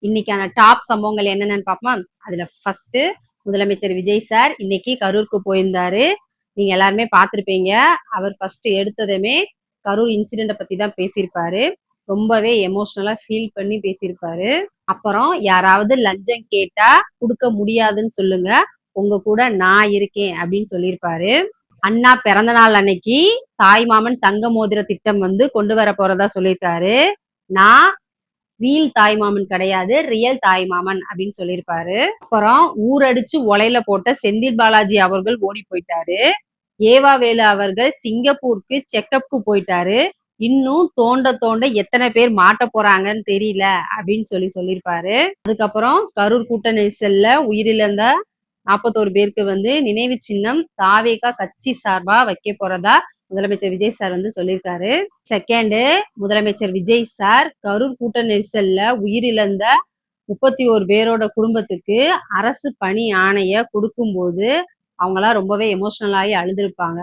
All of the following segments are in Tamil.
இன்னைக்கான டாப் சம்பவங்கள் என்னென்னு பார்ப்போமா? அதுல ஃபர்ஸ்ட் முதலமைச்சர் விஜய் சார் இன்னைக்கு கரூருக்கு போயிருந்தாரு. நீங்க எல்லாருமே பார்த்திருப்பீங்க. அவர் ஃபர்ஸ்ட் எடுத்ததுமே கரூர் இன்சிடென்ட பத்தி தான் பேசியிருப்பாரு. ரொம்பவே எமோஷனலா ஃபீல் பண்ணி பேசியிருப்பாரு. அப்புறம் யாராவது லஞ்சம் கேட்டா கொடுக்க முடியாதுன்னு சொல்லுங்க, உங்க கூட நான் இருக்கேன் அப்படின்னு சொல்லியிருப்பாரு. அண்ணா பிறந்த நாள் அன்னைக்கு தாய்மாமன் தங்க மோதிர திட்டம் கொண்டு வர போறதா சொல்லியிருக்காரு. நான் ரீல் தாய்மாமன் கிடையாது, ரியல் தாய்மாமன் அப்படின்னு சொல்லியிருப்பாரு. அப்புறம் ஊரடிச்சு ஒலையில போட்ட செந்தில் பாலாஜி அவர்கள் ஓடி போயிட்டாரு. ஏவா வேலு அவர்கள் சிங்கப்பூருக்கு செக்கப்க்கு போயிட்டாரு. இன்னும் தோண்ட தோண்ட எத்தனை பேர் மாட்ட போறாங்கன்னு தெரியல அப்படின்னு சொல்லியிருப்பாரு. அதுக்கப்புறம் கரூர் கூட்ட நெரிசல்ல உயிரிழந்த 41 பேருக்கு நினைவு சின்னம் தாவேகா கட்சி சார்பா வைக்க போறதா முதலமைச்சர் விஜய் சார் சொல்லியிருக்காரு. செகண்ட், முதலமைச்சர் விஜய் சார் கரூர் கூட்ட நெரிசல்ல உயிரிழந்த 31 பேரோட குடும்பத்துக்கு அரசு பணி ஆணைய கொடுக்கும்போது அவங்களாம் ரொம்பவே எமோஷனல் ஆகி அழுதுருப்பாங்க.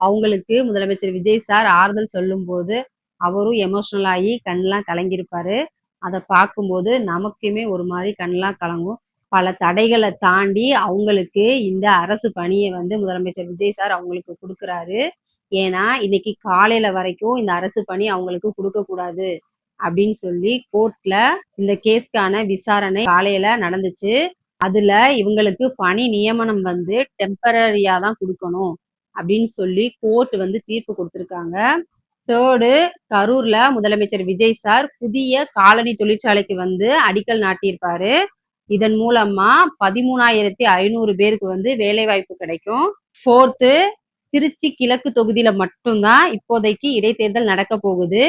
அவங்களுக்கு முதலமைச்சர் விஜய் சார் ஆறுதல் சொல்லும் போது அவரும் எமோஷனல் ஆகி கண்ணெல்லாம் கலங்கியிருப்பாரு. அதை பார்க்கும்போது நமக்குமே ஒரு மாதிரி கண்ணெல்லாம் கலங்கும். பல தடைகளை தாண்டி அவங்களுக்கு இந்த அரசு பணியை முதலமைச்சர் விஜய் சார் அவங்களுக்கு கொடுக்குறாரு. ஏன்னா இன்னைக்கு காலையில வரைக்கும் இந்த அரசு பணி அவங்களுக்கு கொடுக்க கூடாது அப்படின்னு சொல்லி கோர்ட்ல இந்த கேஸ்க்கான விசாரணை காலையில நடந்துச்சு. அதுல இவங்களுக்கு பணி நியமனம் டெம்பரரியா தான் கொடுக்கணும் அப்படின்னு சொல்லி கோர்ட் தீர்ப்பு கொடுத்திருக்காங்க. தேர்டு, கரூர்ல முதலமைச்சர் விஜய் சார் புதிய காலனி தொழிற்சாலைக்கு அடிக்கல் நாட்டியிருப்பாரு. இதன் மூலமா 13,500 பேருக்கு வேலை வாய்ப்பு கிடைக்கும். ஃபோர்த்து, திருச்சி கிழக்கு தொகுதியில மட்டும்தான் இப்போதைக்கு இடைத்தேர்தல் நடக்க போகுது.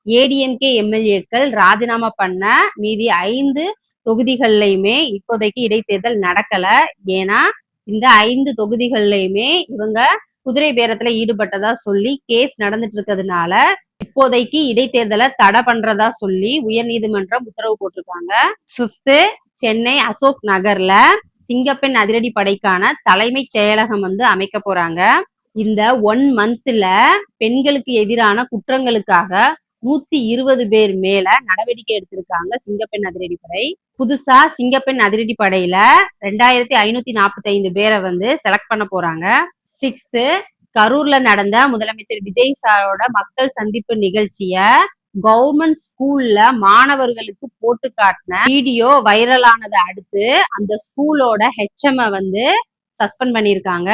ஏடிஎம்கே எம்எல்ஏக்கள் ராஜினாமா பண்ண மீதி 5 தொகுதிகள்லையுமே இப்போதைக்கு இடைத்தேர்தல் நடக்கல. ஏன்னா இந்த 5 தொகுதிகள்லையுமே இவங்க குதிரை பேரத்துல ஈடுபட்டதா சொல்லி கேஸ் நடந்துட்டு இருக்கிறதுனால இப்போதைக்கு இடைத்தேர்தலை தடை பண்றதா சொல்லி உயர்நீதிமன்றம் உத்தரவு போட்டிருக்காங்க. ஃபிஃப்த்து, சென்னை அசோக் நகர்ல சிங்கப்பெண் அதிரடி படைக்கான தலைமைச் செயலகம் அமைக்க போறாங்க. இந்த 1 மந்த்ல பெண்களுக்கு எதிரான குற்றங்களுக்காக 120 பேர் மேல நடவடிக்கை எடுத்திருக்காங்க சிங்கப்பெண் அதிரடி படை. புதுசா சிங்கப்பெண் அதிரடி படையில 2545 பேரை செலக்ட் பண்ண போறாங்க. சிக்ஸ்த், கரூர்ல நடந்த முதலமைச்சர் விஜய் சாரோட மக்கள் சந்திப்பு நிகழ்ச்சிய கவர்மெண்ட் ஸ்கூல்ல மாணவர்களுக்கு போட்டு காட்டின வீடியோ வைரல் ஆனதை அடுத்து அந்த ஸ்கூலோட ஹெச்எம் சஸ்பெண்ட் பண்ணியிருக்காங்க.